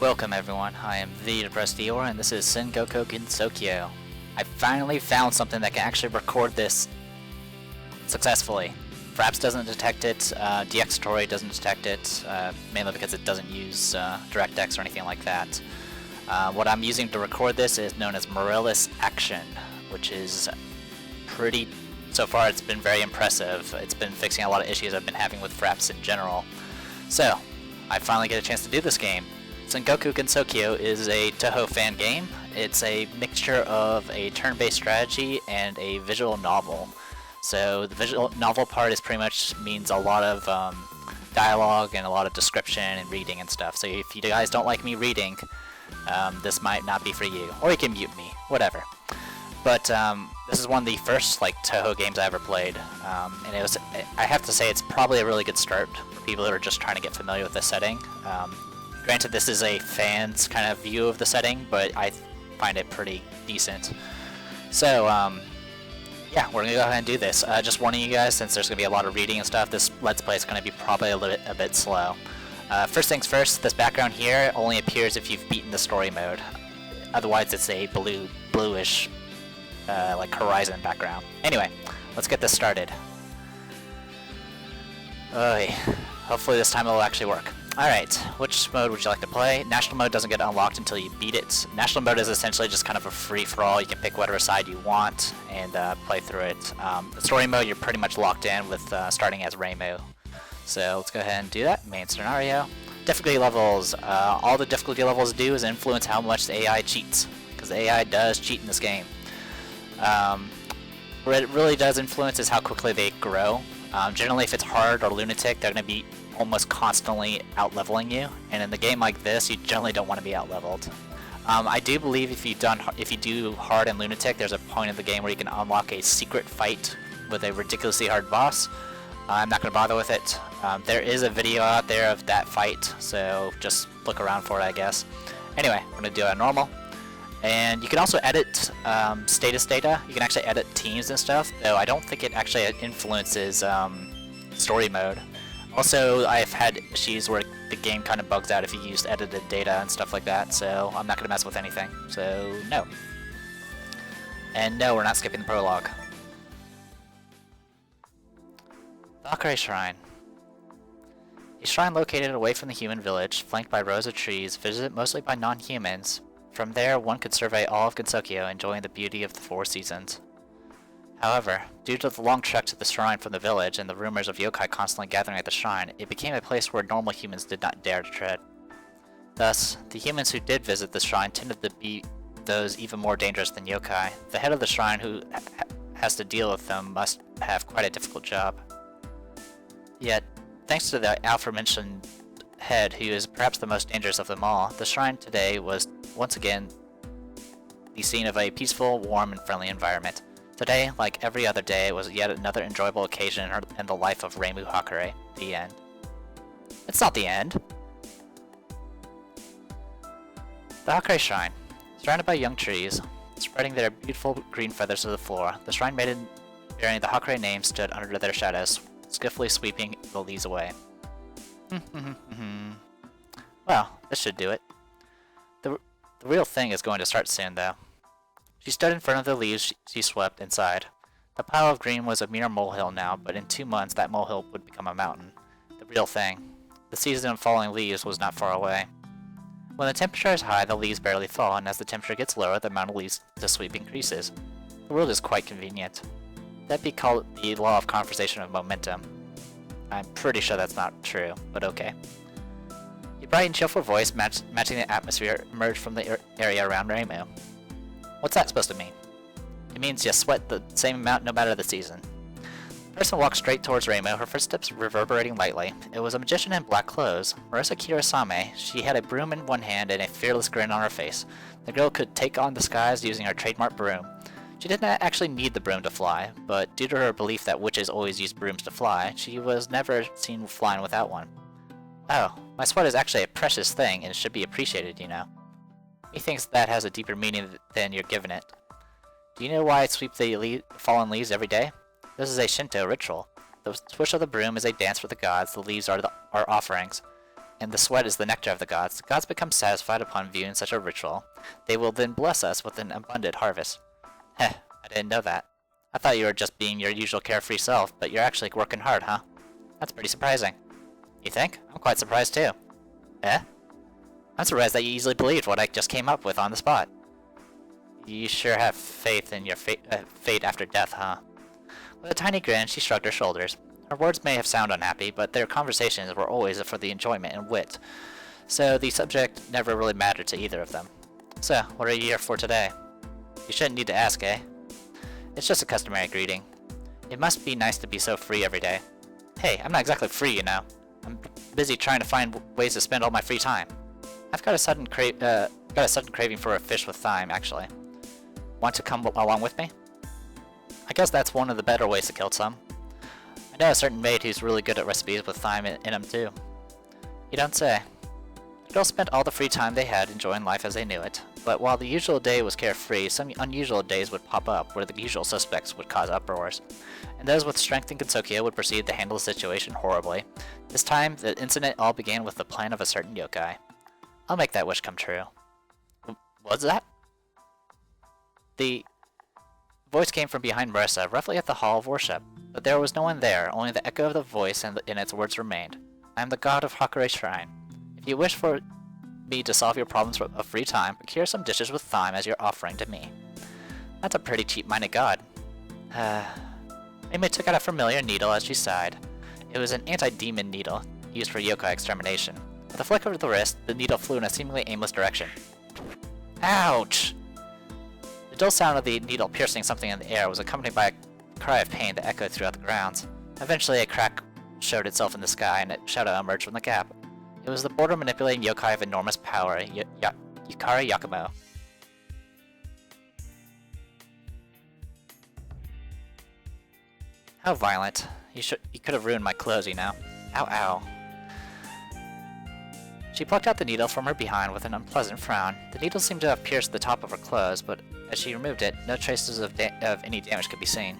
Welcome everyone, I am the Depressed Eeyore and this is Sengoku Gensokyo. I finally found something that can actually record this successfully. Fraps doesn't detect it, DX Story doesn't detect it, mainly because it doesn't use DirectX or anything like that. What I'm using to record this is known as Morellis Action, which is pretty, so far it's been very impressive. It's been fixing a lot of issues I've been having with Fraps in general. So, I finally get a chance to do this game. Sengoku Gensokyo is a Touhou fan game. It's a mixture of a turn-based strategy and a visual novel. So the visual novel part is pretty much means a lot of dialogue and a lot of description and reading and stuff. So if you guys don't like me reading, this might not be for you. Or you can mute me, whatever. But this is one of the first Touhou games I ever played, and it was, I have to say, it's probably a really good start for people who are just trying to get familiar with the setting. Granted, this is a fan's kind of view of the setting, but I find it pretty decent. So, yeah, we're gonna go ahead and do this. Just warning you guys, since there's gonna be a lot of reading and stuff, this Let's Play is gonna be probably a bit slow. First things first, this background here only appears if you've beaten the story mode. Otherwise, it's a bluish, like horizon background. Anyway, let's get this started. Hopefully this time it'll actually work. Alright, which mode would you like to play? National mode doesn't get unlocked until you beat it. National mode is essentially just kind of a free-for-all. You can pick whatever side you want and play through it. The story mode, you're pretty much locked in with starting as Reimu. So let's go ahead and do that. Main scenario. Difficulty levels. All the difficulty levels do is influence how much the AI cheats, because the AI does cheat in this game. What it really does influence is how quickly they grow. Generally, if it's hard or lunatic, they're going to be almost constantly out-leveling you, and in a game like this, you generally don't want to be out-leveled. I do believe if you do hard and lunatic, there's a point in the game where you can unlock a secret fight with a ridiculously hard boss. I'm not going to bother with it. There is a video out there of that fight, so just look around for it, I guess. Anyway, we're going to do it normal. And you can also edit status data. You can actually edit teams and stuff, though I don't think it actually influences story mode. Also, I've had issues where the game kind of bugs out if you use edited data and stuff like that, so I'm not going to mess with anything. So, no. And no, we're not skipping the prologue. The Hakurei Shrine. A shrine located away from the human village, flanked by rows of trees, visited mostly by non-humans. From there, one could survey all of Gensokyo, enjoying the beauty of the four seasons. However, due to the long trek to the shrine from the village and the rumors of yokai constantly gathering at the shrine, it became a place where normal humans did not dare to tread. Thus, the humans who did visit the shrine tended to be those even more dangerous than yokai. The head of the shrine who has to deal with them must have quite a difficult job. Yet, thanks to the aforementioned head, who is perhaps the most dangerous of them all, the shrine today was once again the scene of a peaceful, warm, and friendly environment. Today, like every other day, was yet another enjoyable occasion in the life of Reimu Hakurei. The end. It's not the end. The Hakurei Shrine. Surrounded by young trees, spreading their beautiful green feathers to the floor, the shrine maiden bearing the Hakurei name stood under their shadows, swiftly sweeping the leaves away. Well, this should do it. The real thing is going to start soon, though. She stood in front of the leaves she swept and sighed. The pile of green was a mere molehill now, but in 2 months that molehill would become a mountain. The real thing. The season of falling leaves was not far away. When the temperature is high, the leaves barely fall, and as the temperature gets lower, the amount of leaves to sweep increases. The world is quite convenient. That'd be called the law of conservation of momentum. I'm pretty sure that's not true, but okay. A bright and cheerful voice matching the atmosphere emerged from the area around Reimu. What's that supposed to mean? It means you sweat the same amount no matter the season. The person walked straight towards Reimu, her footsteps reverberating lightly. It was a magician in black clothes, Marisa Kirasame. She had a broom in one hand and a fearless grin on her face. The girl could take on the skies using her trademark broom. She did not actually need the broom to fly, but due to her belief that witches always use brooms to fly, she was never seen flying without one. Oh, my sweat is actually a precious thing and should be appreciated, you know. He thinks that has a deeper meaning than you're giving it. Do you know why I sweep the fallen leaves every day? This is a Shinto ritual. The swish of the broom is a dance for the gods, the leaves are offerings. and the sweat is the nectar of the gods. The gods become satisfied upon viewing such a ritual. They will then bless us with an abundant harvest. Heh, I didn't know that. I thought you were just being your usual carefree self, but you're actually working hard, huh? That's pretty surprising. You think? I'm quite surprised too. Eh? I'm surprised that you easily believed what I just came up with on the spot. You sure have faith in your fate after death, huh? With a tiny grin, she shrugged her shoulders. Her words may have sounded unhappy, but their conversations were always for the enjoyment and wit, so the subject never really mattered to either of them. So, what are you here for today? You shouldn't need to ask, eh? It's just a customary greeting. It must be nice to be so free every day. Hey, I'm not exactly free, you know. I'm busy trying to find ways to spend all my free time. I've got a sudden craving for a fish with thyme, actually. Want to come along with me? I guess that's one of the better ways to kill some. I know a certain maid who's really good at recipes with thyme in them too. You don't say. The girls spent all the free time they had enjoying life as they knew it, but while the usual day was carefree, some unusual days would pop up where the usual suspects would cause uproars, and those with strength in Gensokyo would proceed to handle the situation horribly. This time, the incident all began with the plan of a certain yokai. I'll make that wish come true. What's that? The voice came from behind Marissa, roughly at the Hall of Worship, but there was no one there, only the echo of the voice and its words remained. I am the god of Hakure Shrine. If you wish for me to solve your problems of free time, procure some dishes with thyme as your offering to me. That's a pretty cheap-minded god. Amy took out a familiar needle as she sighed. It was an anti-demon needle, used for yokai extermination. With a flick of the wrist, the needle flew in a seemingly aimless direction. Ouch! The dull sound of the needle piercing something in the air was accompanied by a cry of pain that echoed throughout the grounds. Eventually, a crack showed itself in the sky, and a shadow emerged from the gap. It was the border-manipulating yokai of enormous power, Yukari Yakumo. How violent. You could have ruined my clothes, you know. Ow, ow. She plucked out the needle from her behind with an unpleasant frown. The needle seemed to have pierced the top of her clothes, but as she removed it, no traces of any damage could be seen.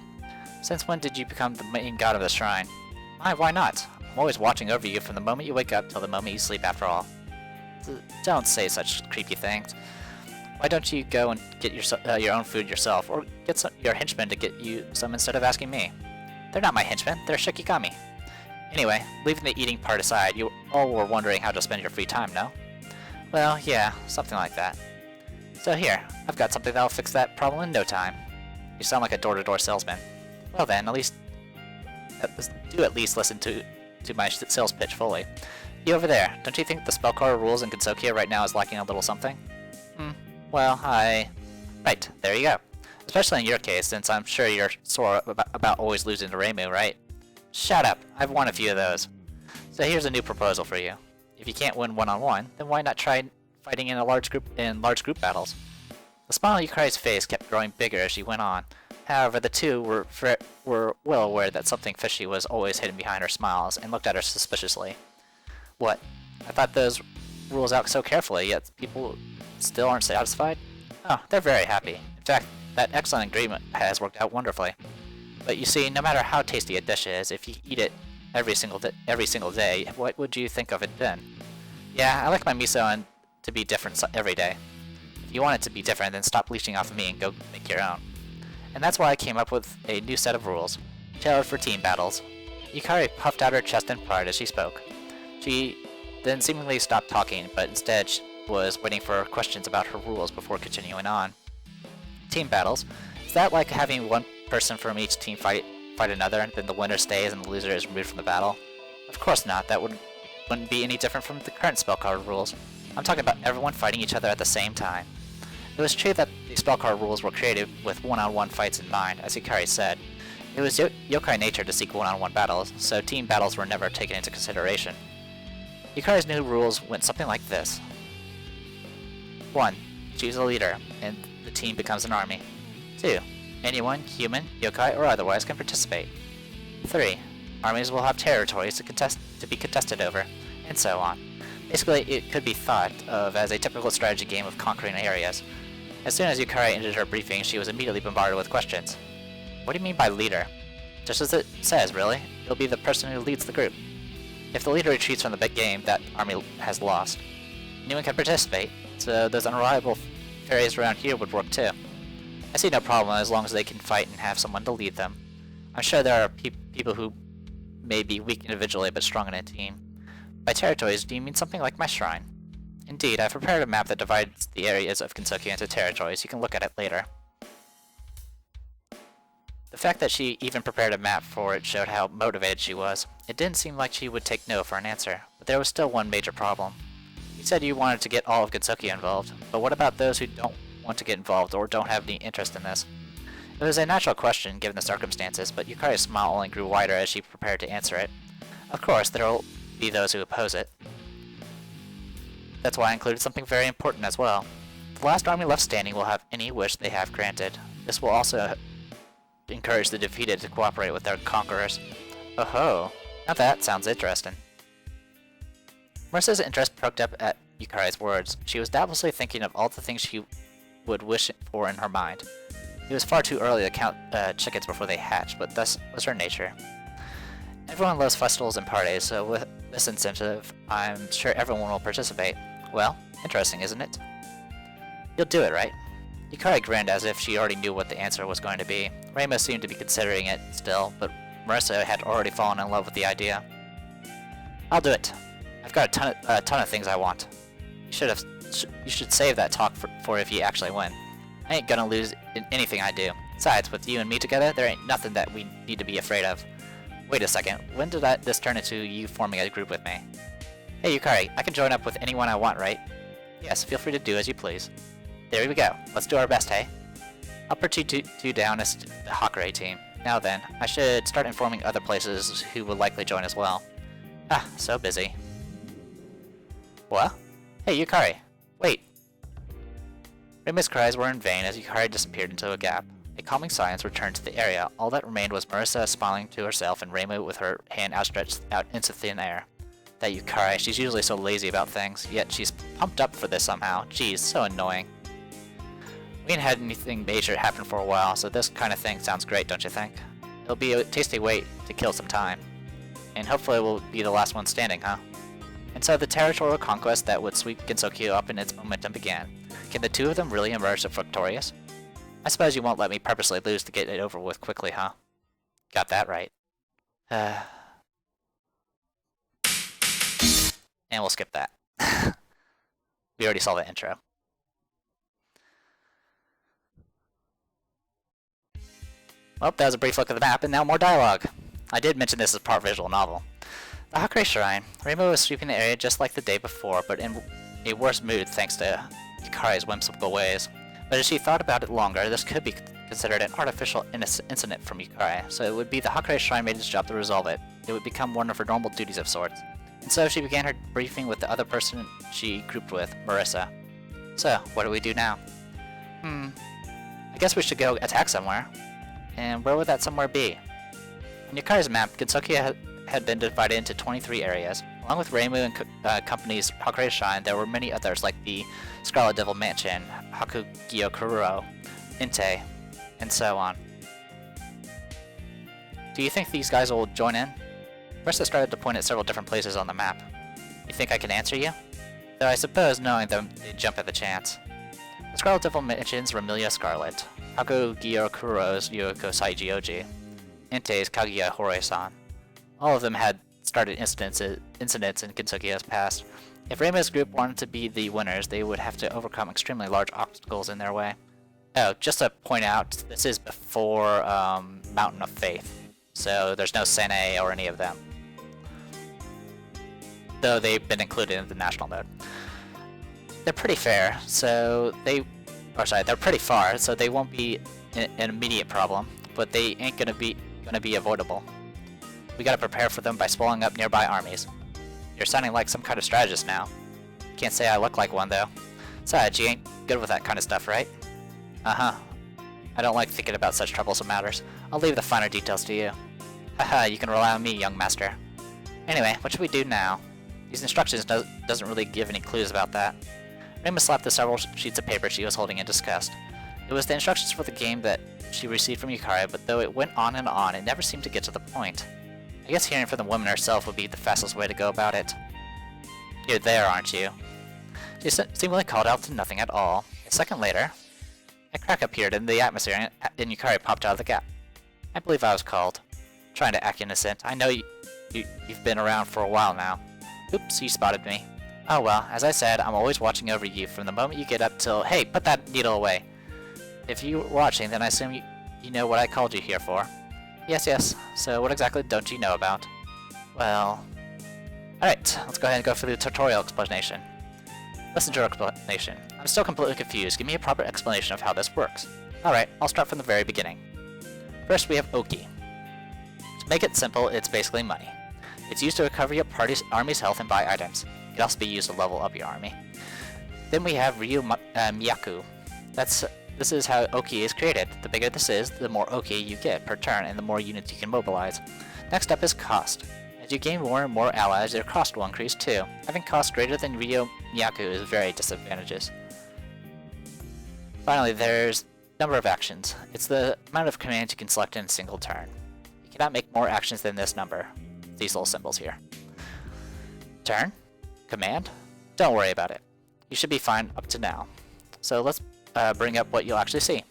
Since when did you become the main god of the shrine? Why not? I'm always watching over you from the moment you wake up till the moment you sleep after all. Don't say such creepy things. Why don't you go and get your own food yourself, or get your henchmen to get you some instead of asking me? They're not my henchmen, they're Shikigami. Anyway, leaving the eating part aside, you all were wondering how to spend your free time, no? Well, yeah, something like that. So here, I've got something that'll fix that problem in no time. You sound like a door-to-door salesman. Well then, do at least listen to my sales pitch fully. You over there, don't you think the spellcaller rules in Gensokyo right now is lacking a little something? Well, Right, there you go. Especially in your case, since I'm sure you're sore about always losing to Reimu, right? Shut up, I've won a few of those. So here's a new proposal for you. If you can't win one-on-one, then why not try fighting in large group battles? The smile on Yukari's face kept growing bigger as she went on. However, the two were well aware that something fishy was always hidden behind her smiles, and looked at her suspiciously. What? I thought those rules out so carefully, yet people still aren't satisfied? Oh, they're very happy. In fact, that excellent agreement has worked out wonderfully. But you see, no matter how tasty a dish is, if you eat it every single day, what would you think of it then? Yeah, I like my miso to be different every day. If you want it to be different, then stop leeching off of me and go make your own. And that's why I came up with a new set of rules, tailored for team battles. Yukari puffed out her chest in pride as she spoke. She then seemingly stopped talking, but instead was waiting for questions about her rules before continuing on. Team battles. Is that like having one person from each team fight another, and then the winner stays and the loser is removed from the battle? Of course not. That wouldn't be any different from the current spell card rules. I'm talking about everyone fighting each other at the same time. It was true that the spell card rules were created with one-on-one fights in mind, as Yukari said. It was yokai nature to seek one-on-one battles, so team battles were never taken into consideration. Yukari's new rules went something like this. 1. Choose a leader, and the team becomes an army. 2. Anyone, human, yokai, or otherwise, can participate. 3. Armies will have territories to be contested over, and so on. Basically, it could be thought of as a typical strategy game of conquering areas. As soon as Yukari ended her briefing, she was immediately bombarded with questions. What do you mean by leader? Just as it says, really. You'll be the person who leads the group. If the leader retreats from the big game, that army has lost. Anyone can participate, so those unreliable fairies around here would work too. I see no problem as long as they can fight and have someone to lead them. I'm sure there are people who may be weak individually but strong in a team. By territories, do you mean something like my shrine? Indeed, I've prepared a map that divides the areas of Gensokyo into territories. You can look at it later. The fact that she even prepared a map for it showed how motivated she was. It didn't seem like she would take no for an answer, but there was still one major problem. You said you wanted to get all of Gensokyo involved, but what about those who don't want to get involved or don't have any interest in this? It was a natural question given the circumstances, but Yukari's smile only grew wider as she prepared to answer it. Of course, there will be those who oppose it. That's why I included something very important as well. The last army left standing will have any wish they have granted. This will also encourage the defeated to cooperate with their conquerors. Oh-ho, now that sounds interesting. Marisa's interest perked up at Yukari's words. She was doubtlessly thinking of all the things she would wish for in her mind. It was far too early to count chickens before they hatched, but thus was her nature. Everyone loves festivals and parties, so with this incentive, I'm sure everyone will participate. Well, interesting, isn't it? You'll do it, right? Yukari grinned as if she already knew what the answer was going to be. Reima seemed to be considering it still, but Marisa had already fallen in love with the idea. I'll do it. I've got a ton of things I want. You should save that talk for if you actually win. I ain't gonna lose in anything I do. Besides, with you and me together, there ain't nothing that we need to be afraid of. Wait a second, when did this turn into you forming a group with me? Hey Yukari, I can join up with anyone I want, right? Yes, feel free to do as you please. There we go. Let's do our best, hey? I'll put you two down as the Hakure team. Now then, I should start informing other places who will likely join as well. Ah, so busy. What? Hey Yukari, wait! Reima's cries were in vain as Yukari disappeared into a gap. A calming silence returned to the area. All that remained was Marisa smiling to herself and Reima with her hand outstretched out into thin air. That Yukari, she's usually so lazy about things, yet she's pumped up for this somehow. Geez, so annoying. We ain't had anything major happen for a while, so this kind of thing sounds great, don't you think? It'll be a tasty way to kill some time. And hopefully we'll be the last one standing, huh? And so the territorial conquest that would sweep Gensokyo up in its momentum began. Can the two of them really emerge victorious? I suppose you won't let me purposely lose to get it over with quickly, huh? Got that right. And we'll skip that. We already saw the intro. Well, that was a brief look at the map, and now more dialogue. I did mention this as part visual novel. The Hakure Shrine. Rainbow was sweeping the area just like the day before, but in a worse mood thanks to Yukari's whimsical ways. But as she thought about it longer, this could be considered an artificial incident from Yukari, so it would be the Hakure Shrine made its job to resolve it. It would become one of her normal duties of sorts. And so she began her briefing with the other person she grouped with, Marisa. So, what do we do now? I guess we should go attack somewhere. And where would that somewhere be? On Yukari's map, Gensokyo had been divided into 23 areas. Along with Reimu and Company's Hakure Shrine, there were many others like the Scarlet Devil Mansion, Hakugyo-kuro, Inte, and so on. Do you think these guys will join in? Marisa started to point at several different places on the map. You think I can answer you? Though I suppose knowing them, they'd jump at the chance. The Scarlet Devil mentions Remilia Scarlet, Hakugyo-kuro's Yuko Saijioji, Inte's Kaguya Hore-san. All of them had started incidents in Gensokyo's past. If Reima's group wanted to be the winners, they would have to overcome extremely large obstacles in their way. Oh, just to point out, this is before Mountain of Faith, so there's no Sene or any of them. Though they've been included in the national mode. They're pretty fair, so they're pretty far, so they won't be an immediate problem, but they ain't gonna be avoidable. We gotta prepare for them by swallowing up nearby armies. You're sounding like some kind of strategist now. Can't say I look like one though. Besides, you ain't good with that kind of stuff, right? Uh-huh. I don't like thinking about such troublesome matters. I'll leave the finer details to you. Haha, you can rely on me, young master. Anyway, what should we do now? These instructions doesn't really give any clues about that. Reima slapped the several sheets of paper she was holding in disgust. It was the instructions for the game that she received from Yukari, but though it went on and on, it never seemed to get to the point. I guess hearing from the woman herself would be the fastest way to go about it. You're there, aren't you? She seemingly called out to nothing at all. A second later, a crack appeared in the atmosphere and Yukari popped out of the gap. I believe I was called. Trying to act innocent. I know you've been around for a while now. Oops, you spotted me. Oh well, as I said, I'm always watching over you from the moment you get up till— Hey, put that needle away! If you were watching, then I assume you know what I called you here for. Yes. So what exactly don't you know about? Well... Alright, let's go ahead and go for the tutorial explanation. Listen to our explanation. I'm still completely confused. Give me a proper explanation of how this works. Alright, I'll start from the very beginning. First we have Oki. To make it simple, it's basically money. It's used to recover your army's health and buy items. It can also be used to level up your army. Then we have Ryu Myaku. This is how Oki is created. The bigger this is, the more Oki you get per turn and the more units you can mobilize. Next up is cost. As you gain more and more allies, their cost will increase too. Having cost greater than Ryu Myaku is very disadvantageous. Finally, there's number of actions. It's the amount of commands you can select in a single turn. You cannot make more actions than this number. These little symbols here. Turn? Command? Don't worry about it. You should be fine up to now. So let's bring up what you'll actually see.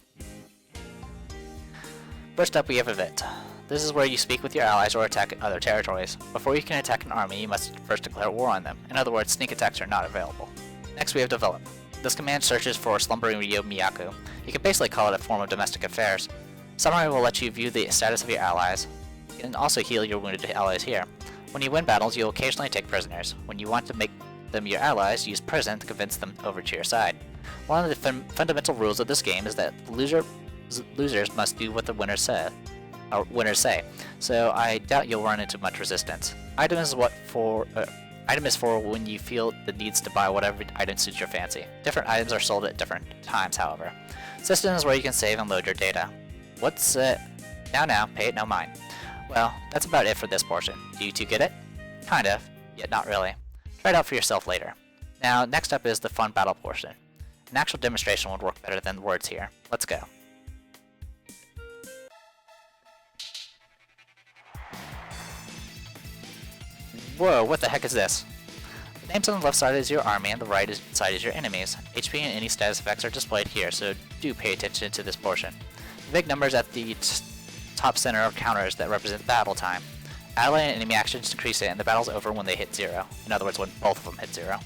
First up we have Event. This is where you speak with your allies or attack other territories. Before you can attack an army, you must first declare war on them. In other words, sneak attacks are not available. Next we have Develop. This command searches for slumbering Ryu Myaku. You can basically call it a form of domestic affairs. Summary will let you view the status of your allies. You can also heal your wounded allies here. When you win battles, you'll occasionally take prisoners. When you want to make them your allies, use prison to convince them over to your side. One of the fundamental rules of this game is that losers must do what the winners say. So I doubt you'll run into much resistance. Item is for when you feel the needs to buy whatever item suits your fancy. Different items are sold at different times, however. System is where you can save and load your data. What's it? Now, pay it no mind. Well, that's about it for this portion. Do you two get it? Kind of, yet not really. Try it out for yourself later. Now, next up is the fun battle portion. An actual demonstration would work better than words here. Let's go. Whoa, what the heck is this? The names on the left side is your army and the right side is your enemies. HP and any status effects are displayed here, so do pay attention to this portion. The big numbers at the top center are counters that represent battle time. Ally and enemy actions decrease it and the battle's over when they hit 0. In other words, when both of them hit 0.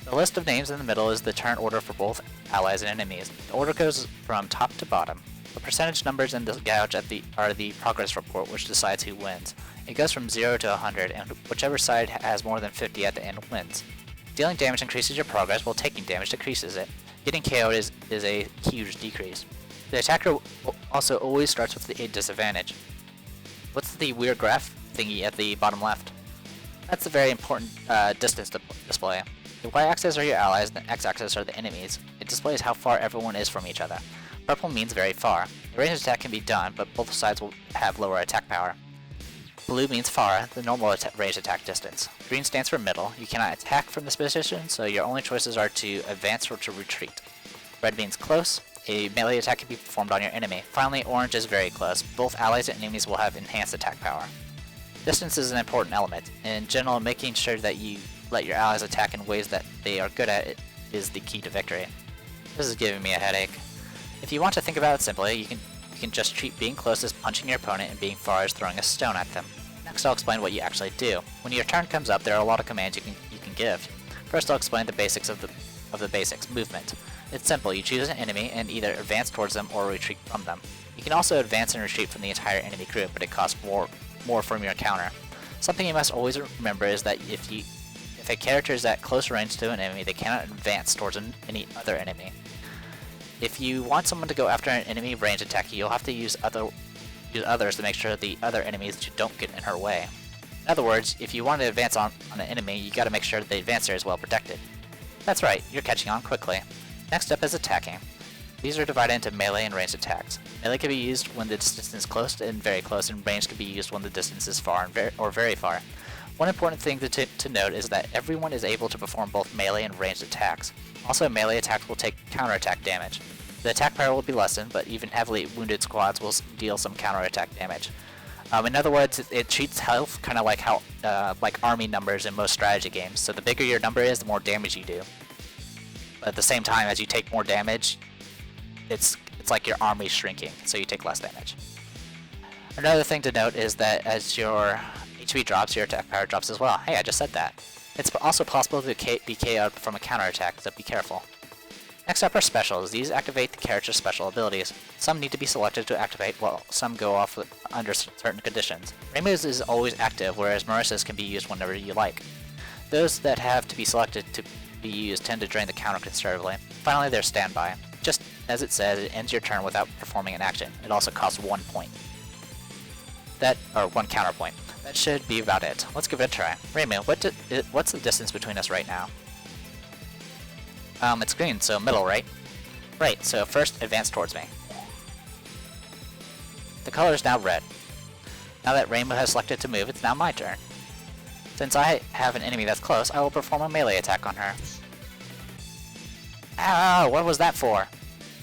The list of names in the middle is the turn order for both allies and enemies. The order goes from top to bottom. The percentage numbers in the gouge are the progress report, which decides who wins. It goes from 0 to 100, and whichever side has more than 50 at the end wins. Dealing damage increases your progress, while taking damage decreases it. Getting KO'd is a huge decrease. The attacker also always starts with a disadvantage. What's the weird graph thingy at the bottom left? That's a very important distance display. The y-axis are your allies, and the x-axis are the enemies. It displays how far everyone is from each other. Purple means very far. The ranged attack can be done, but both sides will have lower attack power. Blue means far, the normal ranged attack distance. Green stands for middle. You cannot attack from this position, so your only choices are to advance or to retreat. Red means close. A melee attack can be performed on your enemy. Finally, orange is very close. Both allies and enemies will have enhanced attack power. Distance is an important element. In general, making sure that you let your allies attack in ways that they are good at is the key to victory. This is giving me a headache. If you want to think about it simply, you can just treat being close as punching your opponent and being far as throwing a stone at them. Next I'll explain what you actually do. When your turn comes up, there are a lot of commands you can give. First I'll explain the basics of the basics, movement. It's simple, you choose an enemy and either advance towards them or retreat from them. You can also advance and retreat from the entire enemy group, but it costs more from your counter. Something you must always remember is that if a character is at close range to an enemy, they cannot advance towards any other enemy. If you want someone to go after an enemy range attack, you'll have to use others to make sure the other enemies don't get in her way. In other words, if you want to advance on an enemy, you gotta make sure the advancer is well protected. That's right, you're catching on quickly. Next up is attacking. These are divided into melee and ranged attacks. Melee can be used when the distance is close and very close, and range can be used when the distance is far or very far. One important thing to note is that everyone is able to perform both melee and ranged attacks. Also, melee attacks will take counterattack damage. The attack power will be lessened, but even heavily wounded squads will deal some counterattack damage. In other words, it treats health kind of like how like army numbers in most strategy games. So the bigger your number is, the more damage you do. But at the same time, as you take more damage, it's like your army shrinking, so you take less damage. Another thing to note is that as your HP drops, your attack power drops as well. Hey, I just said that. It's also possible to be KO'd from a counterattack, so be careful. Next up are specials. These activate the character's special abilities. Some need to be selected to activate, while some go off under certain conditions. Reimu's is always active, whereas Marissa's can be used whenever you like. Those that have to be selected to be used tend to drain the counter considerably. Finally, there's standby. Just as it says, it ends your turn without performing an action. It also costs 1 point. Or 1 counter point. That should be about it. Let's give it a try. Reimu, what's the distance between us right now? It's green, so middle, right? Right, so first advance towards me. The color is now red. Now that Reimu has selected to move, it's now my turn. Since I have an enemy that's close, I will perform a melee attack on her. Ow, what was that for?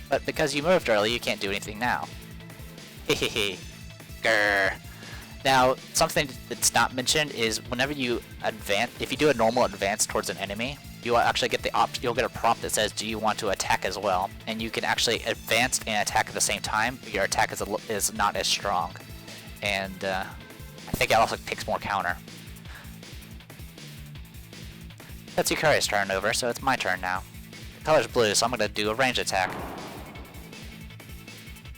But because you moved early, you can't do anything now. Hehehe. Grrr. Now, something that's not mentioned is whenever you advance, if you do a normal advance towards an enemy, you will actually get you'll get a prompt that says, "Do you want to attack as well?" And you can actually advance and attack at the same time. But your attack is not as strong, and I think it also takes more counter. That's Yukari's turn over, so it's my turn now. The color's blue, so I'm gonna do a range attack.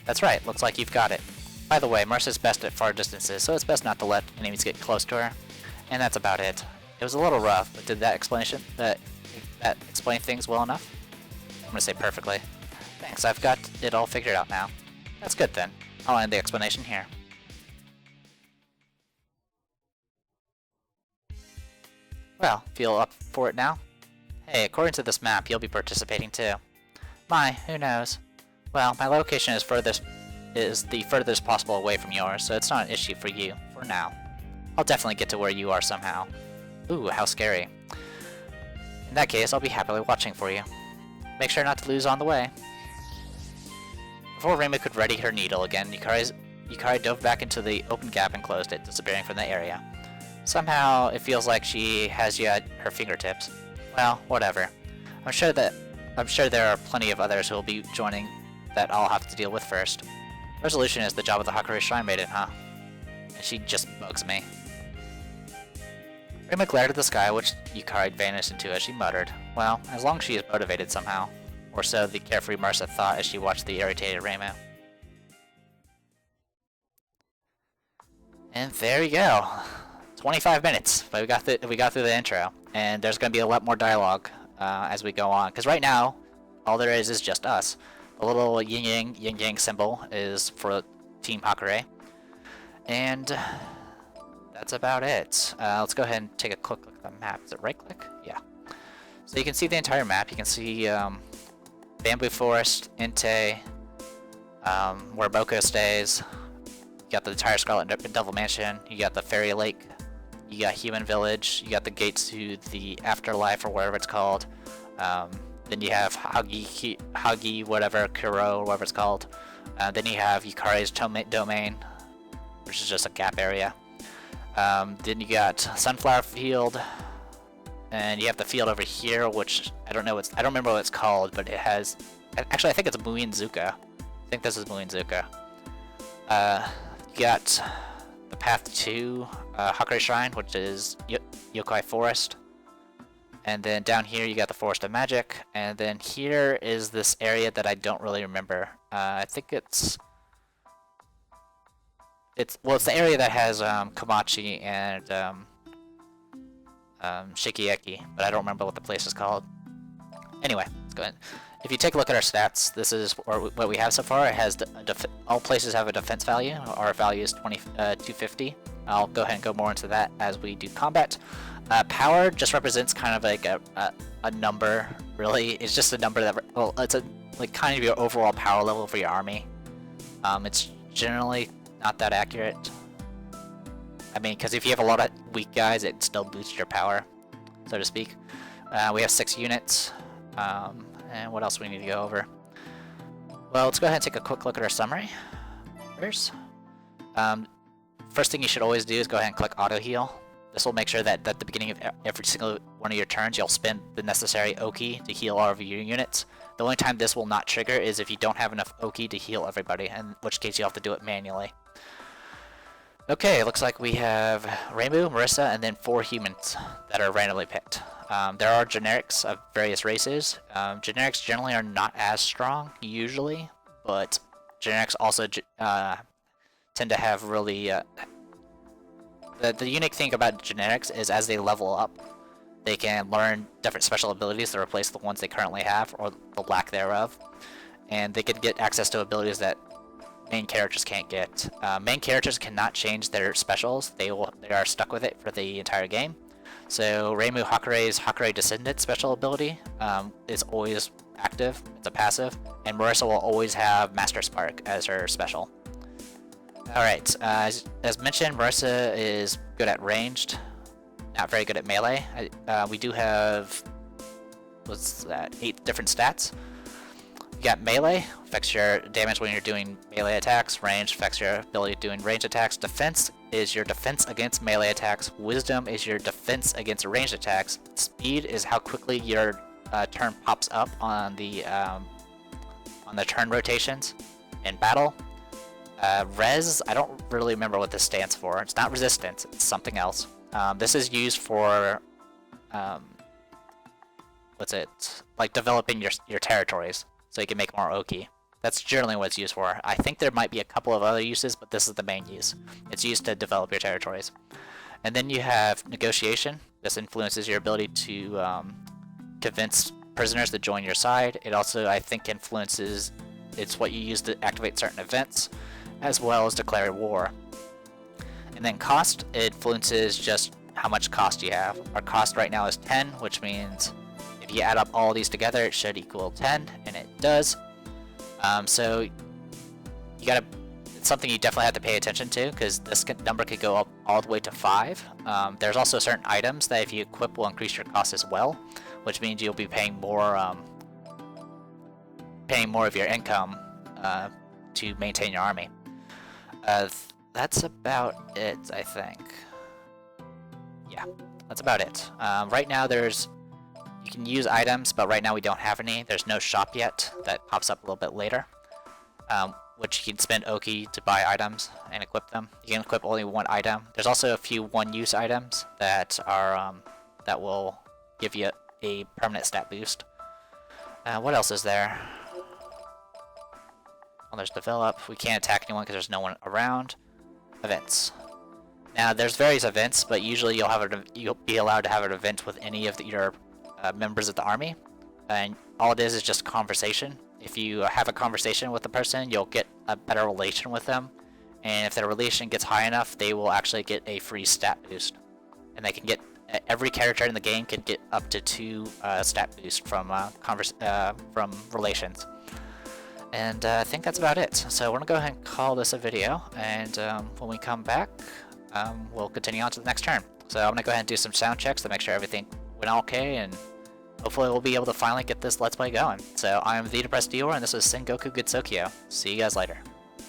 That's right. Looks like you've got it. By the way, Marissa's best at far distances, so it's best not to let enemies get close to her. And that's about it. It was a little rough, but did that explain things well enough? I'm gonna say perfectly. Thanks, I've got it all figured out now. That's good then. I'll end the explanation here. Well, feel up for it now? Hey, according to this map, you'll be participating too. My, who knows? Well, my location is the furthest possible away from yours, so it's not an issue for you, for now. I'll definitely get to where you are somehow. Ooh, how scary. In that case, I'll be happily watching for you. Make sure not to lose on the way. Before Reimu could ready her needle again, Yukari dove back into the open gap and closed it, disappearing from the area. Somehow, it feels like she has you at her fingertips. Well, whatever. I'm sure there are plenty of others who will be joining that I'll have to deal with first. Resolution is the job of the Hakurei Shrine Maiden, huh? And she just bugs me. Reimu glared at the sky, which Yukari vanished into as she muttered, well, as long as she is motivated somehow. Or so the carefree Marissa thought as she watched the irritated Reimu. And there you go. 25 minutes, but we got through the intro, and there's going to be a lot more dialogue as we go on. Because right now, all there is just us. The little yin-yang symbol is for Team Hakurei, and that's about it. Let's go ahead and take a quick look at the map. Is it right-click? Yeah. So you can see the entire map. You can see Bamboo Forest, Inte, where Boko stays. You got the entire Scarlet Devil Mansion. You got the Fairy Lake. You got Human Village. You got the gates to the Afterlife, or whatever it's called. Then you have Hagi, whatever, Kuro, whatever it's called. Then you have Yukari's domain, which is just a gap area. Then you got Sunflower Field, and you have the field over here, which I don't remember what it's called, but it has. Actually, I think it's Muinzuka. I think this is Muinzuka. You got the path to Hakurei Shrine, which is Yokai Forest. And then down here you got the Forest of Magic, and then here is this area that I don't really remember. I think it's the area that has Komachi and Shikieki, but I don't remember what the place is called. Anyway, let's go ahead. If you take a look at our stats, this is what we have so far. It has all places have a defense value. Our value is 250. I'll go ahead and go more into that as we do combat. Power just represents kind of like a number, really. It's just a number that, well, it's like kind of your overall power level for your army. It's generally not that accurate. I mean, because if you have a lot of weak guys, it still boosts your power, so to speak. We have 6 units. And what else we need to go over? Well, let's go ahead and take a quick look at our summary first. first thing you should always do is go ahead and click auto heal. This will make sure that at the beginning of every single one of your turns, you'll spend the necessary Oki to heal all of your units. The only time this will not trigger is if you don't have enough Oki to heal everybody, in which case you have to do it manually. Okay, looks like we have Reimu, Marissa, and then 4 humans that are randomly picked. There are generics of various races. Generics generally are not as strong, usually, but generics also tend to have really... The unique thing about generics is as they level up, they can learn different special abilities to replace the ones they currently have, or the lack thereof. And they can get access to abilities that main characters can't get. Main characters cannot change their specials. They are stuck with it for the entire game. So Reimu Hakurei's Hakurei Descendant special ability is always active. It's a passive. And Marissa will always have Master Spark as her special. Alright, as mentioned, Marissa is good at ranged, not very good at melee. We do have, what's that, 8 different stats. You got melee, affects your damage when you're doing melee attacks. Range affects your ability of doing range attacks. Defense is your defense against melee attacks. Wisdom is your defense against ranged attacks. Speed is how quickly your turn pops up on the turn rotations in battle. Res, I don't really remember what this stands for. It's not resistance, it's something else. This is used for, like developing your territories, so you can make more Oki. That's generally what it's used for. I think there might be a couple of other uses, but this is the main use. It's used to develop your territories. And then you have negotiation. This influences your ability to convince prisoners to join your side. It also, I think, influences, it's what you use to activate certain events, as well as declare war. And then cost, it influences just how much cost you have. Our cost right now is 10, which means if you add up all these together, it should equal 10, and it does. So you gotta, it's something you definitely have to pay attention to, because this number could go up all the way to 5. There's also certain items that if you equip will increase your cost as well, which means you'll be paying more of your income to maintain your army. That's about it, I think. Yeah, that's about it. Right now you can use items, but right now we don't have any. There's no shop yet. That pops up a little bit later, which you can spend Oki to buy items and equip them. You can equip only one item. There's also a few one-use items that are that will give you a permanent stat boost. What else is there? Well, there's develop. We can't attack anyone because there's no one around. Events. Now there's various events, but usually you'll be allowed to have an event with any of your members of the army, and all it is just conversation. If you have a conversation with a person, you'll get a better relation with them, and if their relation gets high enough, they will actually get a free stat boost. And they can get, every character in the game can get up to 2 stat boosts from relations. And I think that's about it. So we're gonna go ahead and call this a video, and when we come back, we'll continue on to the next turn. So I'm gonna go ahead and do some sound checks to make sure everything went okay, and hopefully we'll be able to finally get this Let's Play going. So I'm the Depressed Dior, and this is Sengoku Gensokyo. See you guys later.